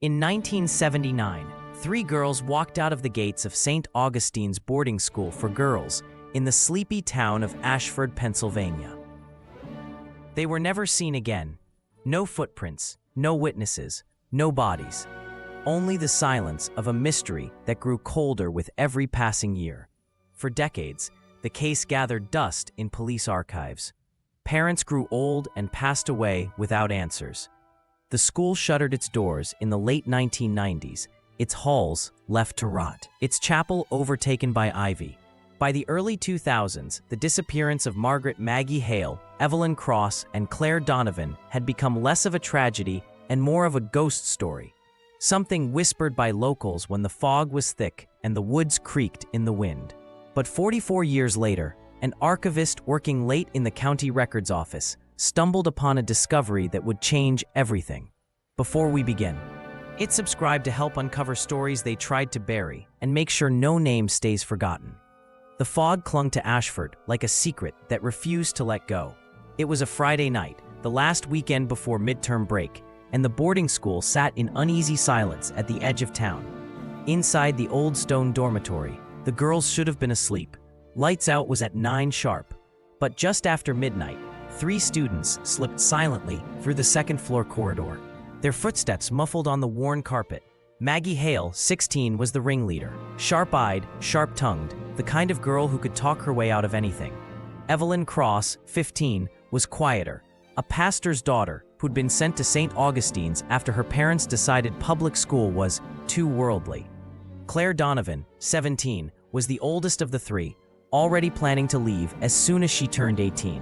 In 1979, three girls walked out of the gates of St. Augustine's boarding school for girls in the sleepy town of Ashford, Pennsylvania. They were never seen again. No footprints, no witnesses, no bodies. Only the silence of a mystery that grew colder with every passing year. For decades, the case gathered dust in police archives. Parents grew old and passed away without answers. The school shuttered its doors in the late 1990s, its halls left to rot, its chapel overtaken by ivy. By the early 2000s, the disappearance of Margaret Maggie Hale, Evelyn Cross, and Claire Donovan had become less of a tragedy and more of a ghost story. Something whispered by locals when the fog was thick and the woods creaked in the wind. But 44 years later, an archivist working late in the county records office stumbled upon a discovery that would change everything. Before we begin, hit subscribe to help uncover stories they tried to bury and make sure no name stays forgotten. The fog clung to Ashford like a secret that refused to let go. It was a Friday night, the last weekend before midterm break, and the boarding school sat in uneasy silence at the edge of town. Inside the old stone dormitory, the girls should have been asleep. Lights out was at 9 sharp. But just after midnight, 3 students slipped silently through the second-floor corridor. Their footsteps muffled on the worn carpet. Maggie Hale, 16, was the ringleader. Sharp-eyed, sharp-tongued, the kind of girl who could talk her way out of anything. Evelyn Cross, 15, was quieter, a pastor's daughter who'd been sent to St. Augustine's after her parents decided public school was too worldly. Claire Donovan, 17, was the oldest of the 3, already planning to leave as soon as she turned 18.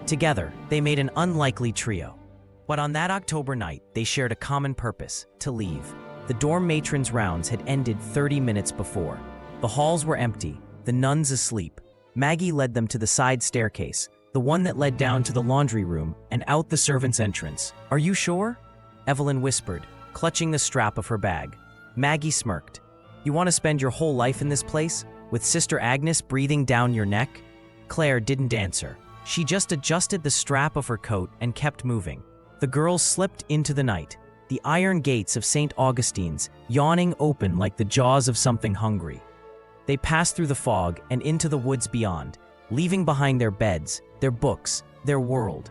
Together, they made an unlikely trio. But on that October night, they shared a common purpose: to leave. The dorm matron's rounds had ended 30 minutes before. The halls were empty, the nuns asleep. Maggie led them to the side staircase, the one that led down to the laundry room and out the servants' entrance. "Are you sure?" Evelyn whispered, clutching the strap of her bag. Maggie smirked. "You want to spend your whole life in this place, with Sister Agnes breathing down your neck?" Claire didn't answer. She just adjusted the strap of her coat and kept moving. The girls slipped into the night, the iron gates of St. Augustine's yawning open like the jaws of something hungry. They passed through the fog and into the woods beyond, leaving behind their beds, their books, their world.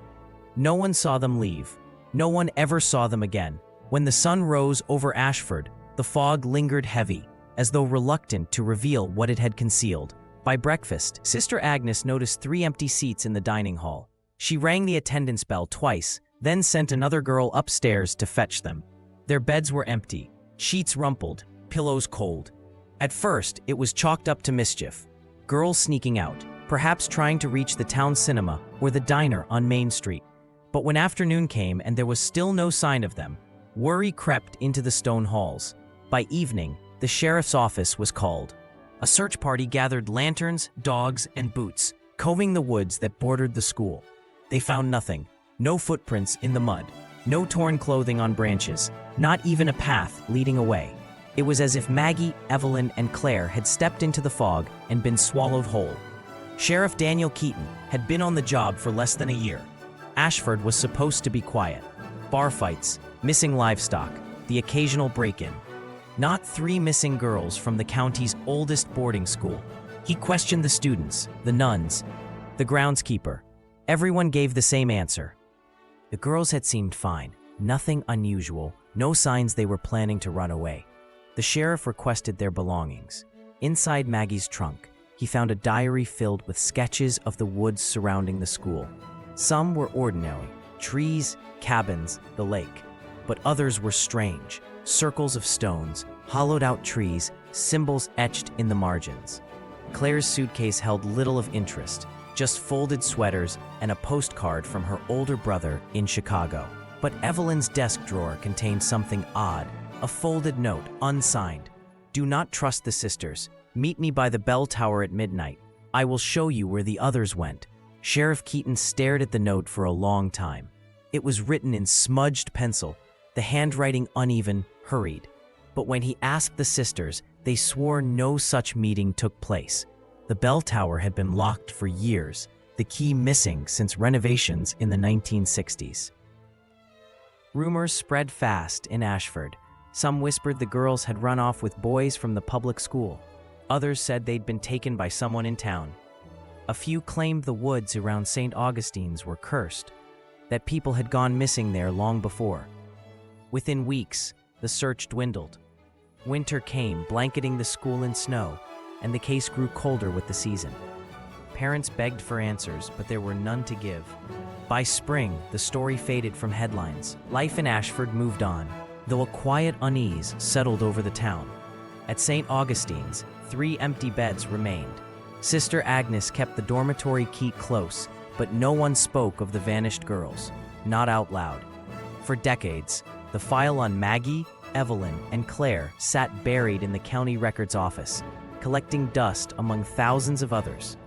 No one saw them leave. No one ever saw them again. When the sun rose over Ashford, the fog lingered heavy, as though reluctant to reveal what it had concealed. By breakfast, Sister Agnes noticed 3 empty seats in the dining hall. She rang the attendance bell twice, then sent another girl upstairs to fetch them. Their beds were empty, sheets rumpled, pillows cold. At first, it was chalked up to mischief. Girls sneaking out, perhaps trying to reach the town cinema or the diner on Main Street. But when afternoon came and there was still no sign of them, worry crept into the stone halls. By evening, the sheriff's office was called. A search party gathered lanterns, dogs, and boots, combing the woods that bordered the school. They found nothing. No footprints in the mud. No torn clothing on branches. Not even a path leading away. It was as if Maggie, Evelyn, and Claire had stepped into the fog and been swallowed whole. Sheriff Daniel Keaton had been on the job for less than a year. Ashford was supposed to be quiet. Bar fights, missing livestock, the occasional break-in. Not 3 missing girls from the county's oldest boarding school. He questioned the students, the nuns, the groundskeeper. Everyone gave the same answer. The girls had seemed fine, nothing unusual, no signs they were planning to run away. The sheriff requested their belongings. Inside Maggie's trunk, he found a diary filled with sketches of the woods surrounding the school. Some were ordinary, trees, cabins, the lake. But others were strange, circles of stones, hollowed-out trees, symbols etched in the margins. Claire's suitcase held little of interest, just folded sweaters and a postcard from her older brother in Chicago. But Evelyn's desk drawer contained something odd, a folded note, unsigned. "Do not trust the sisters. Meet me by the bell tower at midnight. I will show you where the others went." Sheriff Keaton stared at the note for a long time. It was written in smudged pencil, the handwriting uneven, hurried. But when he asked the sisters, they swore no such meeting took place. The bell tower had been locked for years, the key missing since renovations in the 1960s. Rumors spread fast in Ashford. Some whispered the girls had run off with boys from the public school. Others said they'd been taken by someone in town. A few claimed the woods around St. Augustine's were cursed, that people had gone missing there long before. Within weeks, the search dwindled. Winter came, blanketing the school in snow, and the case grew colder with the season. Parents begged for answers, but there were none to give. By spring, the story faded from headlines. Life in Ashford moved on, though a quiet unease settled over the town. At St. Augustine's, 3 empty beds remained. Sister Agnes kept the dormitory key close, but no one spoke of the vanished girls, not out loud. For decades, the file on Maggie, Evelyn, and Claire sat buried in the county records office, collecting dust among thousands of others.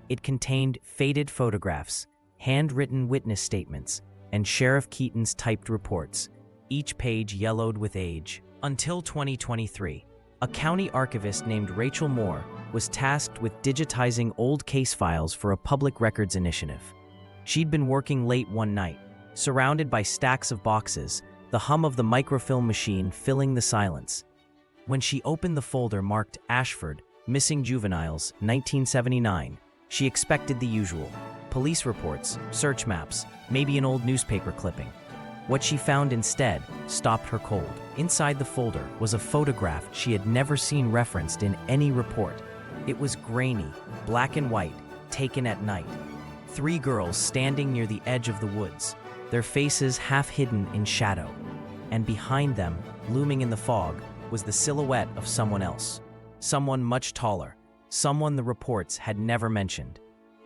It contained faded photographs, handwritten witness statements, and Sheriff Keaton's typed reports, each page yellowed with age. Until 2023, a county archivist named Rachel Moore was tasked with digitizing old case files for a public records initiative. She'd been working late one night, surrounded by stacks of boxes, the hum of the microfilm machine filling the silence. When she opened the folder marked Ashford, Missing Juveniles, 1979, she expected the usual: police reports, search maps, maybe an old newspaper clipping. What she found instead stopped her cold. Inside the folder was a photograph she had never seen referenced in any report. It was grainy, black and white, taken at night. 3 girls standing near the edge of the woods, their faces half hidden in shadow. And behind them, looming in the fog, was the silhouette of someone else. Someone much taller, someone the reports had never mentioned.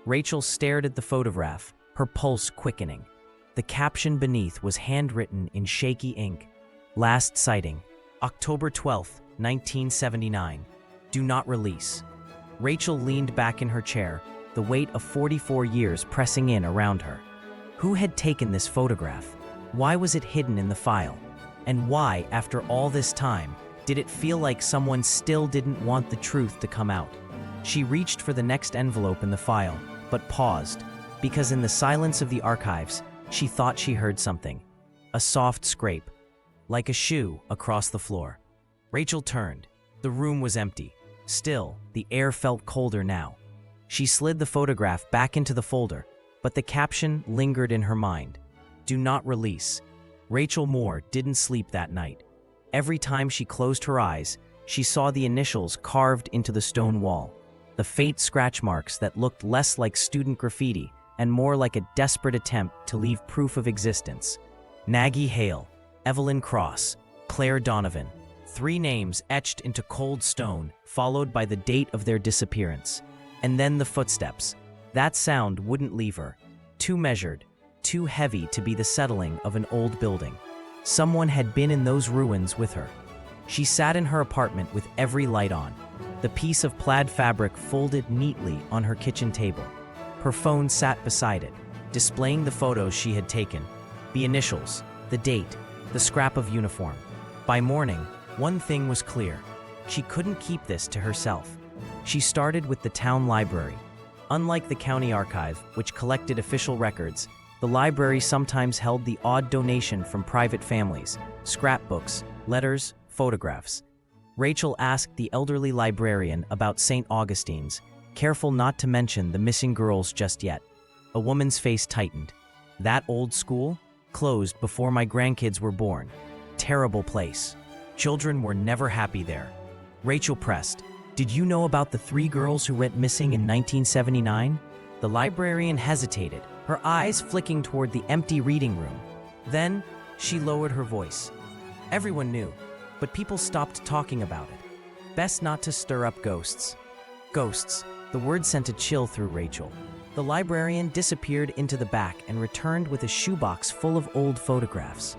Rachel stared at the photograph, her pulse quickening. The caption beneath was handwritten in shaky ink. Last sighting, October 12, 1979. Do not release. Rachel leaned back in her chair, the weight of 44 years pressing in around her. Who had taken this photograph? Why was it hidden in the file? And why, after all this time, did it feel like someone still didn't want the truth to come out? She reached for the next envelope in the file, but paused, because in the silence of the archives, she thought she heard something. A soft scrape, like a shoe across the floor. Rachel turned. The room was empty. Still, the air felt colder now. She slid the photograph back into the folder, but the caption lingered in her mind. Do not release. Rachel Moore didn't sleep that night. Every time she closed her eyes, she saw the initials carved into the stone wall, the faint scratch marks that looked less like student graffiti and more like a desperate attempt to leave proof of existence. Maggie Hale, Evelyn Cross, Claire Donovan. 3 names etched into cold stone, followed by the date of their disappearance. And then the footsteps. That sound wouldn't leave her. Too measured, too heavy to be the settling of an old building. Someone had been in those ruins with her. She sat in her apartment with every light on, the piece of plaid fabric folded neatly on her kitchen table. Her phone sat beside it, displaying the photos she had taken, the initials, the date, the scrap of uniform. By morning, one thing was clear. She couldn't keep this to herself. She started with the town library. Unlike the county archive, which collected official records, the library sometimes held the odd donation from private families, scrapbooks, letters, photographs. Rachel asked the elderly librarian about St. Augustine's, careful not to mention the missing girls just yet. A woman's face tightened. That old school? Closed before my grandkids were born. Terrible place. Children were never happy there. Rachel pressed. Did you know about the 3 girls who went missing in 1979? The librarian hesitated, her eyes flicking toward the empty reading room. Then, she lowered her voice. Everyone knew, but people stopped talking about it. Best not to stir up ghosts. Ghosts. The word sent a chill through Rachel. The librarian disappeared into the back and returned with a shoebox full of old photographs.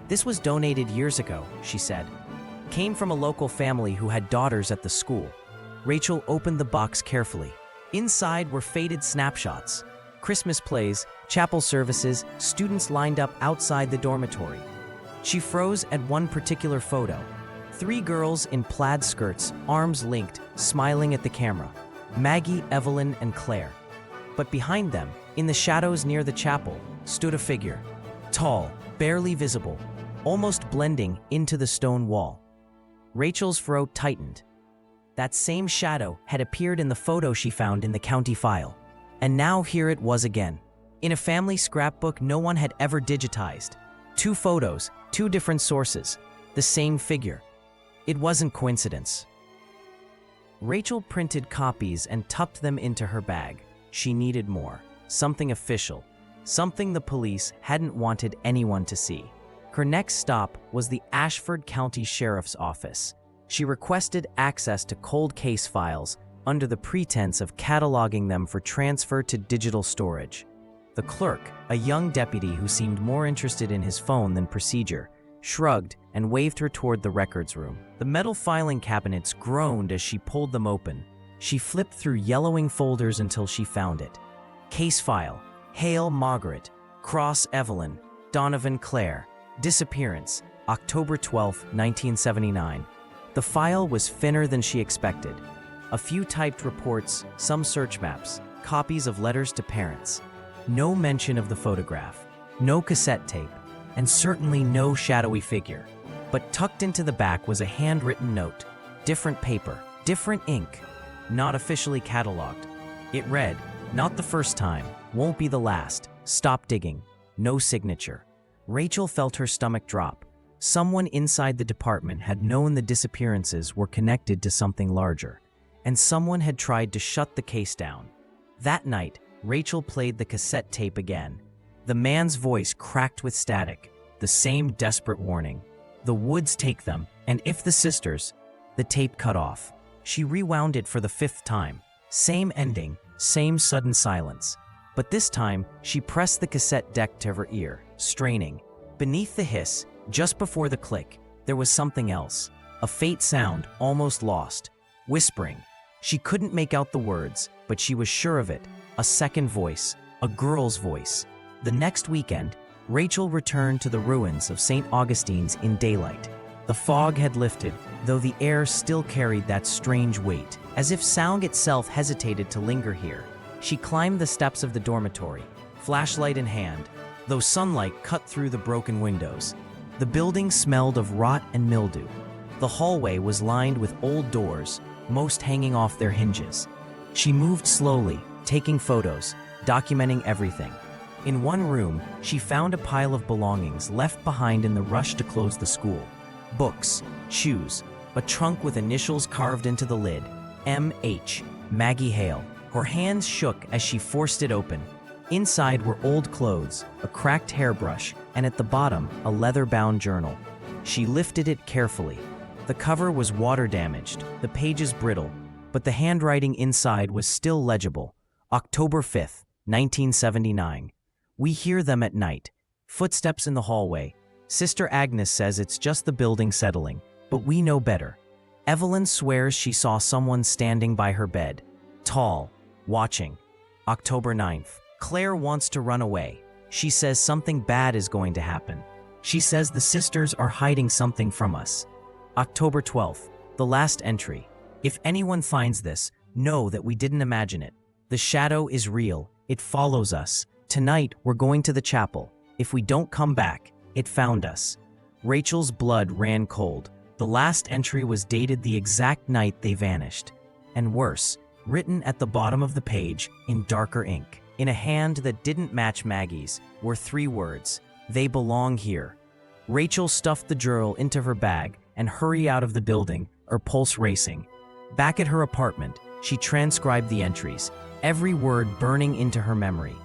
This was donated years ago, she said. Came from a local family who had daughters at the school. Rachel opened the box carefully. Inside were faded snapshots. Christmas plays, chapel services, students lined up outside the dormitory. She froze at one particular photo. 3 girls in plaid skirts, arms linked, smiling at the camera. Maggie, Evelyn, and Claire. But behind them, in the shadows near the chapel, stood a figure. Tall, barely visible, almost blending into the stone wall. Rachel's throat tightened. That same shadow had appeared in the photo she found in the county file. And now here it was again. In a family scrapbook no one had ever digitized. 2 photos, 2 different sources, the same figure. It wasn't coincidence. Rachel printed copies and tucked them into her bag. She needed more. Something official. Something the police hadn't wanted anyone to see. Her next stop was the Ashford County Sheriff's Office. She requested access to cold case files under the pretense of cataloging them for transfer to digital storage. The clerk, a young deputy who seemed more interested in his phone than procedure, shrugged and waved her toward the records room. The metal filing cabinets groaned as she pulled them open. She flipped through yellowing folders until she found it. Case file: Hale Margaret, Cross Evelyn, Donovan Claire, disappearance, October 12, 1979. The file was thinner than she expected. A few typed reports, some search maps, copies of letters to parents. No mention of the photograph, no cassette tape, and certainly no shadowy figure. But tucked into the back was a handwritten note. Different paper, different ink, not officially cataloged. It read, "Not the first time, won't be the last, stop digging." No signature. Rachel felt her stomach drop. Someone inside the department had known the disappearances were connected to something larger, and someone had tried to shut the case down. That night, Rachel played the cassette tape again. The man's voice cracked with static, the same desperate warning. The woods take them, and if the sisters... The tape cut off. She rewound it for the 5th time. Same ending, same sudden silence. But this time, she pressed the cassette deck to her ear, straining. Beneath the hiss, just before the click, there was something else. A faint sound, almost lost. Whispering. She couldn't make out the words, but she was sure of it. A second voice. A girl's voice. The next weekend, Rachel returned to the ruins of St. Augustine's in daylight. The fog had lifted, though the air still carried that strange weight, as if sound itself hesitated to linger here. She climbed the steps of the dormitory, flashlight in hand, though sunlight cut through the broken windows. The building smelled of rot and mildew. The hallway was lined with old doors, most hanging off their hinges. She moved slowly, taking photos, documenting everything. In one room, she found a pile of belongings left behind in the rush to close the school. Books, shoes, a trunk with initials carved into the lid. M.H. Maggie Hale. Her hands shook as she forced it open. Inside were old clothes, a cracked hairbrush, and at the bottom, a leather-bound journal. She lifted it carefully. The cover was water-damaged, the pages brittle, but the handwriting inside was still legible. October 5th, 1979. We hear them at night. Footsteps in the hallway. Sister Agnes says it's just the building settling, but we know better. Evelyn swears she saw someone standing by her bed. Tall, watching. October 9th. Claire wants to run away. She says something bad is going to happen. She says the sisters are hiding something from us. October 12th. The last entry. If anyone finds this, know that we didn't imagine it. The shadow is real. It follows us. Tonight, we're going to the chapel. If we don't come back, it found us. Rachel's blood ran cold. The last entry was dated the exact night they vanished. And worse, written at the bottom of the page in darker ink. In a hand that didn't match Maggie's were 3 words. They belong here. Rachel stuffed the journal into her bag and hurried out of the building, her pulse racing. Back at her apartment, she transcribed the entries, every word burning into her memory.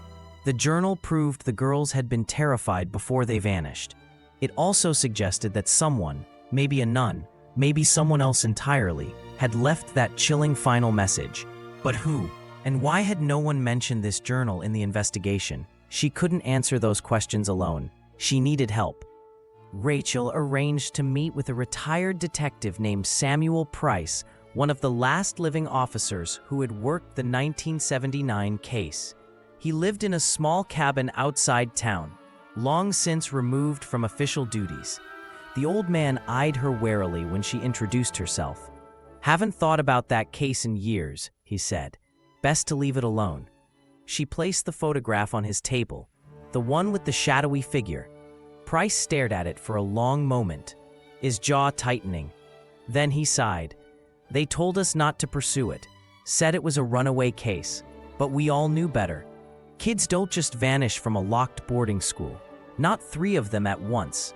The journal proved the girls had been terrified before they vanished. It also suggested that someone, maybe a nun, maybe someone else entirely, had left that chilling final message. But who? And why had no one mentioned this journal in the investigation? She couldn't answer those questions alone. She needed help. Rachel arranged to meet with a retired detective named Samuel Price, one of the last living officers who had worked the 1979 case. He lived in a small cabin outside town, long since removed from official duties. The old man eyed her warily when she introduced herself. "Haven't thought about that case in years," he said. "Best to leave it alone." She placed the photograph on his table, the one with the shadowy figure. Price stared at it for a long moment, his jaw tightening. Then he sighed. They told us not to pursue it, said it was a runaway case, but we all knew better. Kids don't just vanish from a locked boarding school, not 3 of them at once.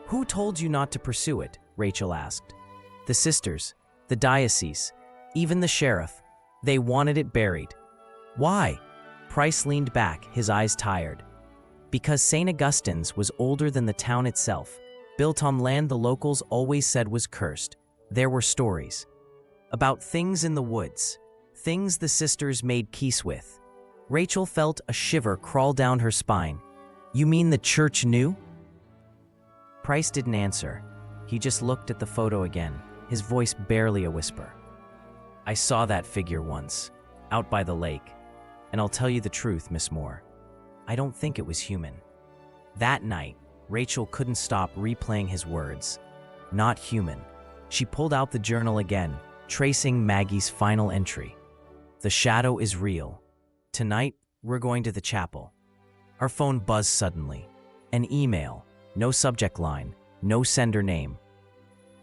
Who told you not to pursue it? Rachel asked. The sisters, the diocese, even the sheriff. They wanted it buried. Why? Price leaned back, his eyes tired. Because St. Augustine's was older than the town itself, built on land the locals always said was cursed. There were stories about things in the woods, things the sisters made peace with. Rachel felt a shiver crawl down her spine. You mean the church knew? Price didn't answer. He just looked at the photo again, his voice barely a whisper. I saw that figure once, out by the lake, and I'll tell you the truth, Miss Moore. I don't think it was human. That night, Rachel couldn't stop replaying his words. Not human. She pulled out the journal again, tracing Maggie's final entry. The shadow is real. Tonight, we're going to the chapel. Our phone buzzed suddenly. An email, no subject line, no sender name.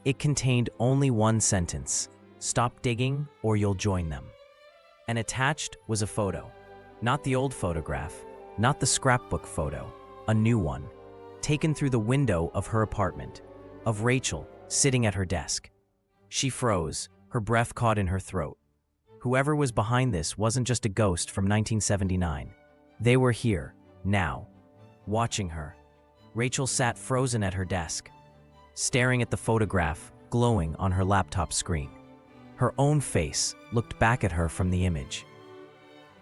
It contained only one sentence. Stop digging or you'll join them. And attached was a photo. Not the old photograph, not the scrapbook photo, a new one, taken through the window of her apartment, of Rachel sitting at her desk. She froze, her breath caught in her throat. Whoever was behind this wasn't just a ghost from 1979. They were here, now, watching her. Rachel sat frozen at her desk, staring at the photograph glowing on her laptop screen. Her own face looked back at her from the image.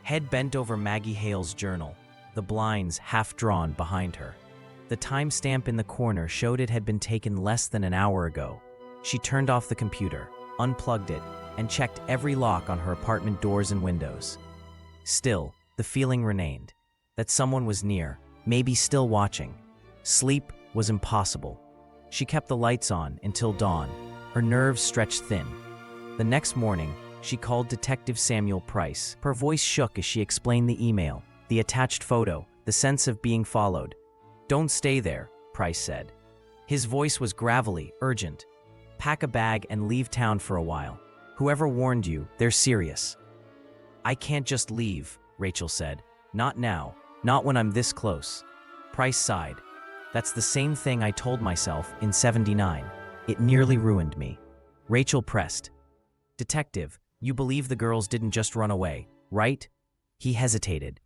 Head bent over Maggie Hale's journal, the blinds half drawn behind her. The timestamp in the corner showed it had been taken less than an hour ago. She turned off the computer, unplugged it, and checked every lock on her apartment doors and windows. Still, the feeling remained, that someone was near, maybe still watching. Sleep was impossible. She kept the lights on until dawn, her nerves stretched thin. The next morning, she called Detective Samuel Price. Her voice shook as she explained the email, the attached photo, the sense of being followed. Don't stay there, Price said. His voice was gravelly, urgent. Pack a bag and leave town for a while. Whoever warned you, they're serious. I can't just leave, Rachel said. Not now, not when I'm this close. Price sighed. That's the same thing I told myself in '79. It nearly ruined me. Rachel pressed. Detective, you believe the girls didn't just run away, right? He hesitated.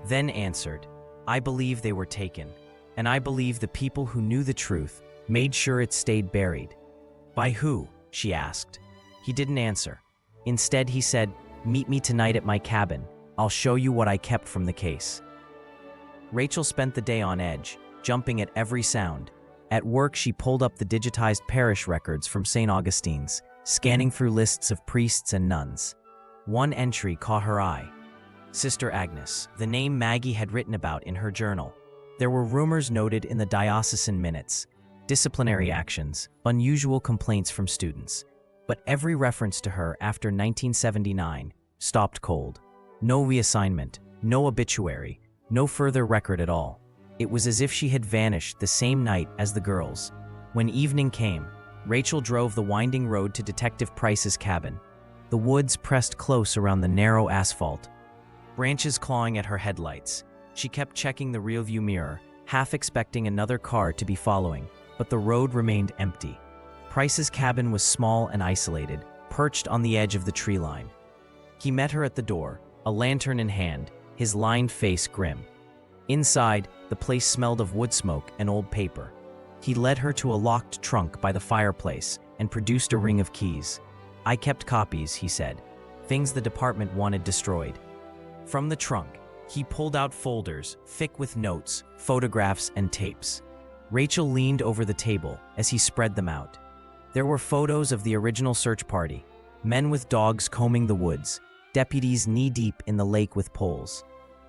Then answered, I believe they were taken, and I believe the people who knew the truth made sure it stayed buried. By who? She asked. He didn't answer. Instead, he said, meet me tonight at my cabin. I'll show you what I kept from the case. Rachel spent the day on edge, jumping at every sound. At work, she pulled up the digitized parish records from St. Augustine's, scanning through lists of priests and nuns. One entry caught her eye. Sister Agnes, the name Maggie had written about in her journal. There were rumors noted in the diocesan minutes, disciplinary actions, unusual complaints from students. But every reference to her after 1979 stopped cold. No reassignment, no obituary, no further record at all. It was as if she had vanished the same night as the girls. When evening came, Rachel drove the winding road to Detective Price's cabin. The woods pressed close around the narrow asphalt, branches clawing at her headlights. She kept checking the rearview mirror, half expecting another car to be following, but the road remained empty. Price's cabin was small and isolated, perched on the edge of the tree line. He met her at the door, a lantern in hand, his lined face grim. Inside, the place smelled of wood smoke and old paper. He led her to a locked trunk by the fireplace and produced a ring of keys. I kept copies, he said, things the department wanted destroyed. From the trunk, he pulled out folders, thick with notes, photographs, and tapes. Rachel leaned over the table as he spread them out. There were photos of the original search party, men with dogs combing the woods, deputies knee-deep in the lake with poles.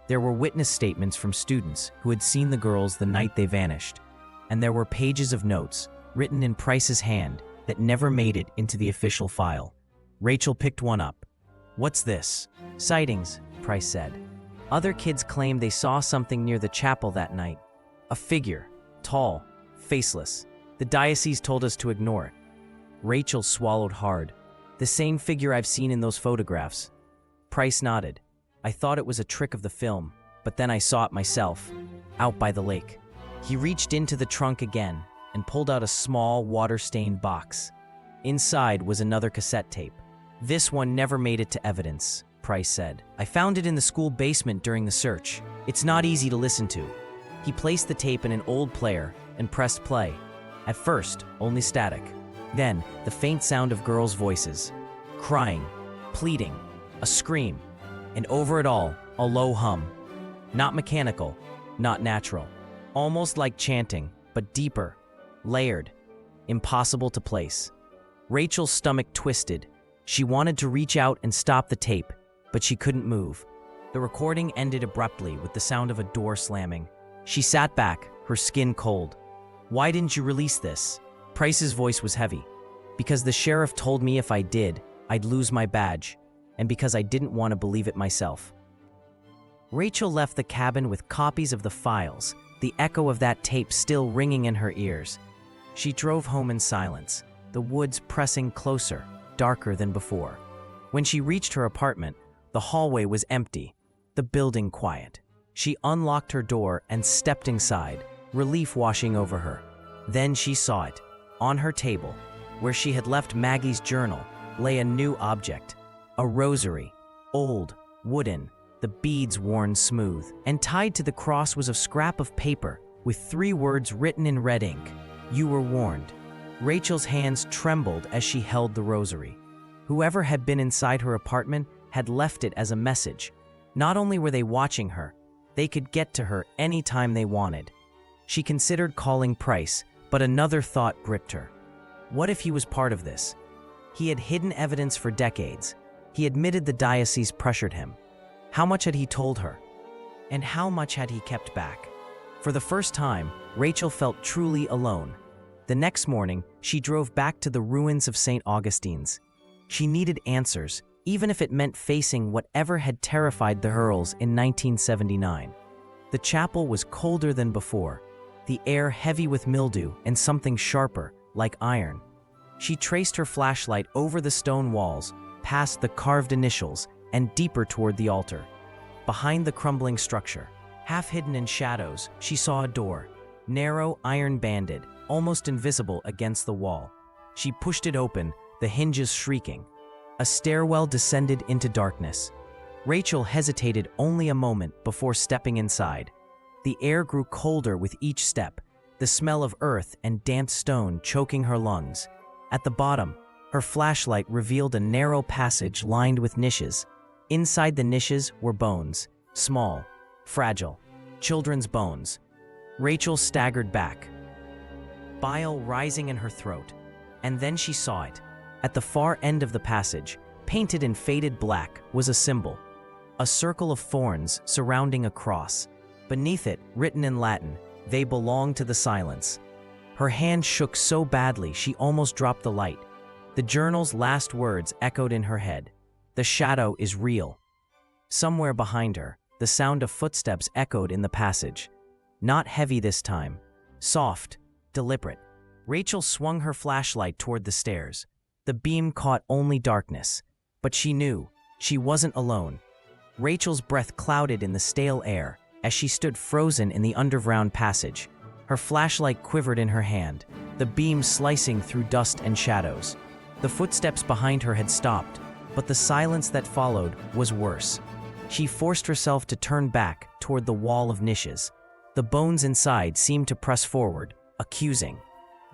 There were witness statements from students who had seen the girls the night they vanished. And there were pages of notes, written in Price's hand, that never made it into the official file. Rachel picked one up. What's this? Sightings, Price said. Other kids claimed they saw something near the chapel that night. A figure. Tall, faceless. The diocese told us to ignore it. Rachel swallowed hard. The same figure I've seen in those photographs. Price nodded. I thought it was a trick of the film, but then I saw it myself, out by the lake. He reached into the trunk again and pulled out a small, water-stained box. Inside was another cassette tape. This one never made it to evidence, Price said. I found it in the school basement during the search. It's not easy to listen to. He placed the tape in an old player and pressed play. At first, only static. Then, the faint sound of girls' voices. Crying, pleading, a scream. And over it all, a low hum. Not mechanical, not natural. Almost like chanting, but deeper, layered, impossible to place. Rachel's stomach twisted. She wanted to reach out and stop the tape, but she couldn't move. The recording ended abruptly with the sound of a door slamming. She sat back, her skin cold. Why didn't you release this? Price's voice was heavy. Because the sheriff told me if I did, I'd lose my badge, and because I didn't want to believe it myself. Rachel left the cabin with copies of the files, the echo of that tape still ringing in her ears. She drove home in silence, the woods pressing closer, darker than before. When she reached her apartment, the hallway was empty, the building quiet. She unlocked her door and stepped inside, relief washing over her. Then she saw it. On her table, where she had left Maggie's journal, lay a new object. A rosary, old, wooden, the beads worn smooth, and tied to the cross was a scrap of paper with 3 words written in red ink. You were warned. Rachel's hands trembled as she held the rosary. Whoever had been inside her apartment had left it as a message. Not only were they watching her, they could get to her anytime they wanted. She considered calling Price, but another thought gripped her. What if he was part of this? He had hidden evidence for decades. He admitted the diocese pressured him. How much had he told her? And how much had he kept back? For the first time, Rachel felt truly alone. The next morning, she drove back to the ruins of St. Augustine's. She needed answers, even if it meant facing whatever had terrified the Hurls in 1979. The chapel was colder than before, the air heavy with mildew and something sharper, like iron. She traced her flashlight over the stone walls, past the carved initials, and deeper toward the altar. Behind the crumbling structure, half hidden in shadows, she saw a door, narrow, iron-banded, almost invisible against the wall. She pushed it open, the hinges shrieking. A stairwell descended into darkness. Rachel hesitated only a moment before stepping inside. The air grew colder with each step, the smell of earth and damp stone choking her lungs. At the bottom, her flashlight revealed a narrow passage lined with niches. Inside the niches were bones, small, fragile, children's bones. Rachel staggered back, bile rising in her throat, and then she saw it. At the far end of the passage, painted in faded black, was a symbol, a circle of thorns surrounding a cross. Beneath it, written in Latin, "They belong to the silence." Her hand shook so badly she almost dropped the light. The journal's last words echoed in her head. The shadow is real. Somewhere behind her, the sound of footsteps echoed in the passage. Not heavy this time, soft, deliberate. Rachel swung her flashlight toward the stairs. The beam caught only darkness, but she knew she wasn't alone. Rachel's breath clouded in the stale air as she stood frozen in the underground passage. Her flashlight quivered in her hand, the beam slicing through dust and shadows. The footsteps behind her had stopped, but the silence that followed was worse. She forced herself to turn back toward the wall of niches. The bones inside seemed to press forward, accusing,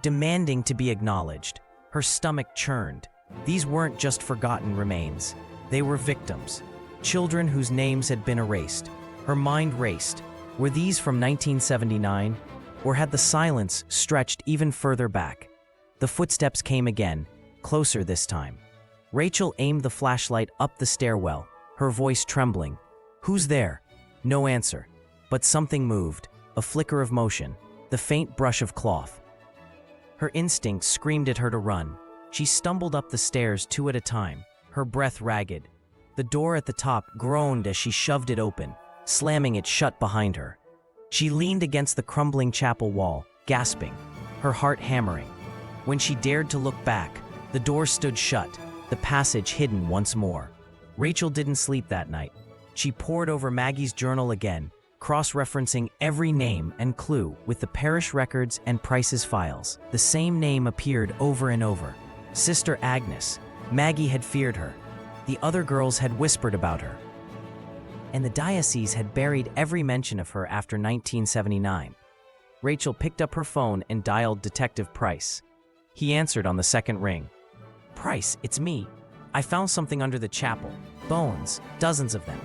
demanding to be acknowledged. Her stomach churned. These weren't just forgotten remains. They were victims, children whose names had been erased. Her mind raced. Were these from 1979? Or had the silence stretched even further back? The footsteps came again, closer this time. Rachel aimed the flashlight up the stairwell, her voice trembling. "Who's there?" No answer. But something moved, a flicker of motion, the faint brush of cloth. Her instinct screamed at her to run. She stumbled up the stairs 2 at a time, her breath ragged. The door at the top groaned as she shoved it open, slamming it shut behind her. She leaned against the crumbling chapel wall, gasping, her heart hammering. When she dared to look back, the door stood shut, the passage hidden once more. Rachel didn't sleep that night. She pored over Maggie's journal again, cross-referencing every name and clue with the parish records and Price's files. The same name appeared over and over. Sister Agnes. Maggie had feared her. The other girls had whispered about her. And the diocese had buried every mention of her after 1979. Rachel picked up her phone and dialed Detective Price. He answered on the second ring. "Price, it's me. I found something under the chapel. Bones, dozens of them."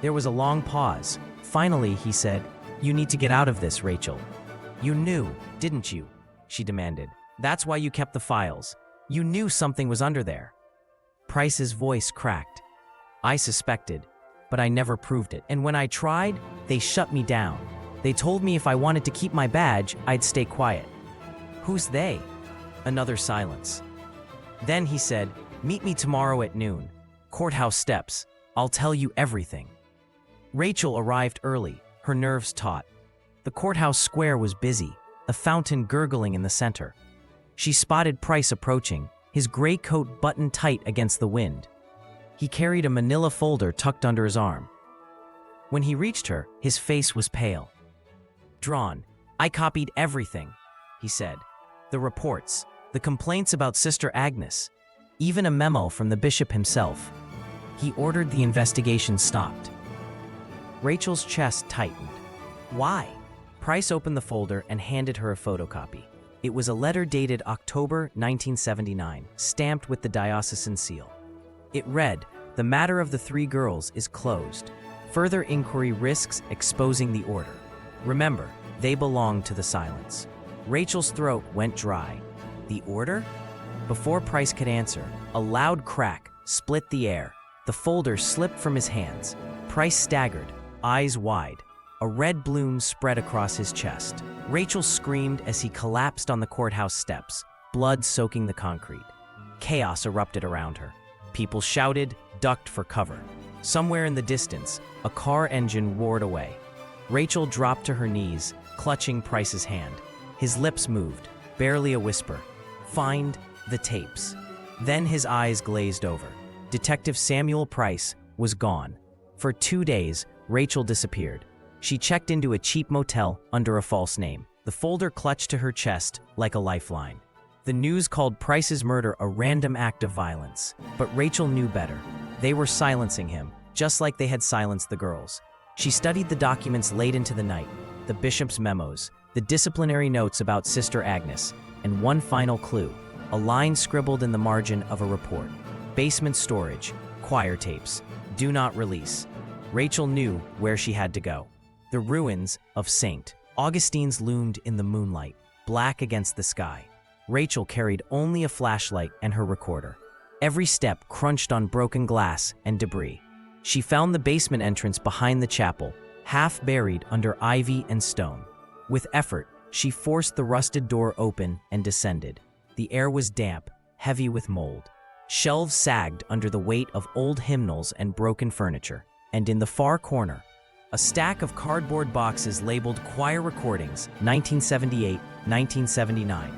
There was a long pause. Finally, he said, "You need to get out of this, Rachel." "You knew, didn't you?" she demanded. "That's why you kept the files. You knew something was under there." Price's voice cracked. "I suspected, but I never proved it. And when I tried, they shut me down. They told me if I wanted to keep my badge, I'd stay quiet." "Who's they?" Another silence. Then he said, "Meet me tomorrow at noon. Courthouse steps. I'll tell you everything." Rachel arrived early, her nerves taut. The courthouse square was busy, a fountain gurgling in the center. She spotted Price approaching, his gray coat buttoned tight against the wind. He carried a manila folder tucked under his arm. When he reached her, his face was pale. "Drawn. I copied everything," he said. "The reports, the complaints about Sister Agnes, even a memo from the bishop himself." He ordered the investigation stopped. Rachel's chest tightened. "Why?" Price opened the folder and handed her a photocopy. It was a letter dated October 1979, stamped with the diocesan seal. It read, "The matter of the 3 girls is closed. Further inquiry risks exposing the order. Remember, they belong to the silence." Rachel's throat went dry. The order? Before Price could answer, a loud crack split the air. The folder slipped from his hands. Price staggered, eyes wide. A red bloom spread across his chest. Rachel screamed as he collapsed on the courthouse steps, blood soaking the concrete. Chaos erupted around her. People shouted, ducked for cover. Somewhere in the distance, a car engine roared away. Rachel dropped to her knees, clutching Price's hand. His lips moved, barely a whisper. "Find the tapes." Then his eyes glazed over. Detective Samuel Price was gone. For 2 days, Rachel disappeared. She checked into a cheap motel under a false name. The folder clutched to her chest like a lifeline. The news called Price's murder a random act of violence. But Rachel knew better. They were silencing him, just like they had silenced the girls. She studied the documents late into the night, the bishop's memos, the disciplinary notes about Sister Agnes, and one final clue, a line scribbled in the margin of a report. Basement storage, choir tapes, do not release. Rachel knew where she had to go. The ruins of St. Augustine's loomed in the moonlight, black against the sky. Rachel carried only a flashlight and her recorder. Every step crunched on broken glass and debris. She found the basement entrance behind the chapel, half buried under ivy and stone. With effort, she forced the rusted door open and descended. The air was damp, heavy with mold. Shelves sagged under the weight of old hymnals and broken furniture. And in the far corner, a stack of cardboard boxes labeled Choir Recordings, 1978-1979.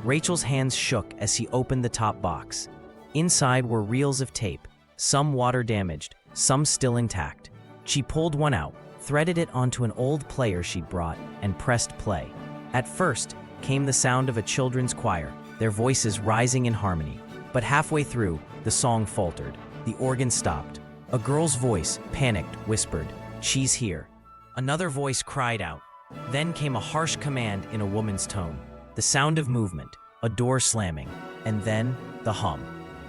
Rachel's hands shook as he opened the top box. Inside were reels of tape, some water-damaged, some still intact. She pulled one out, threaded it onto an old player she'd brought, and pressed play. At first, came the sound of a children's choir, their voices rising in harmony. But halfway through, the song faltered. The organ stopped. A girl's voice, panicked, whispered, "She's here." Another voice cried out. Then came a harsh command in a woman's tone. The sound of movement, a door slamming, and then the hum.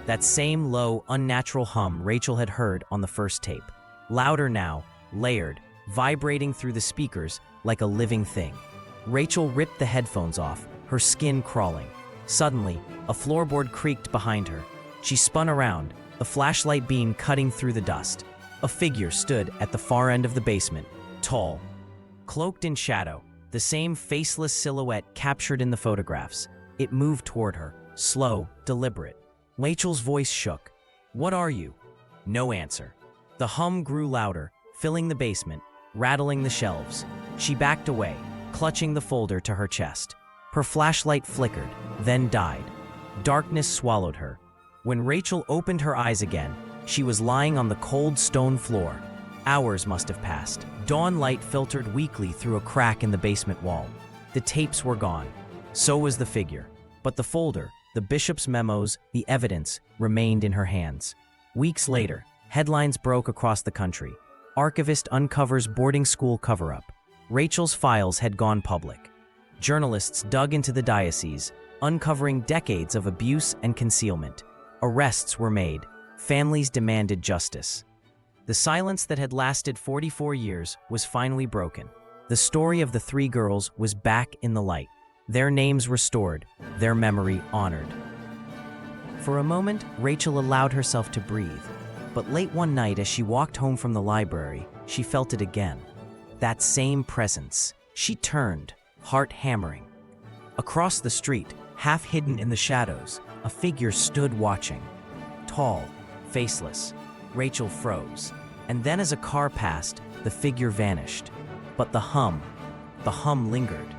That same low, unnatural hum Rachel had heard on the first tape. Louder now, layered, vibrating through the speakers like a living thing. Rachel ripped the headphones off, her skin crawling. Suddenly, a floorboard creaked behind her. She spun around, the flashlight beam cutting through the dust. A figure stood at the far end of the basement, tall, cloaked in shadow, the same faceless silhouette captured in the photographs. It moved toward her, slow, deliberate. Rachel's voice shook. "What are you?" No answer. The hum grew louder, filling the basement, rattling the shelves. She backed away, clutching the folder to her chest. Her flashlight flickered, then died. Darkness swallowed her. When Rachel opened her eyes again, she was lying on the cold stone floor. Hours must have passed. Dawn light filtered weakly through a crack in the basement wall. The tapes were gone. So was the figure. But the folder, the bishop's memos, the evidence, remained in her hands. Weeks later, headlines broke across the country. Archivist uncovers boarding school cover-up. Rachel's files had gone public. Journalists dug into the diocese, uncovering decades of abuse and concealment. Arrests were made. Families demanded justice. The silence that had lasted 44 years was finally broken. The story of the three girls was back in the light. Their names restored, their memory honored. For a moment, Rachel allowed herself to breathe. But late one night, as she walked home from the library, she felt it again. That same presence. She turned, heart hammering. Across the street, half hidden in the shadows, a figure stood watching. Tall, faceless. Rachel froze. And then as a car passed, the figure vanished. But the hum lingered.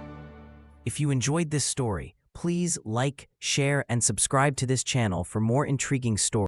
If you enjoyed this story, please like, share, and subscribe to this channel for more intriguing stories.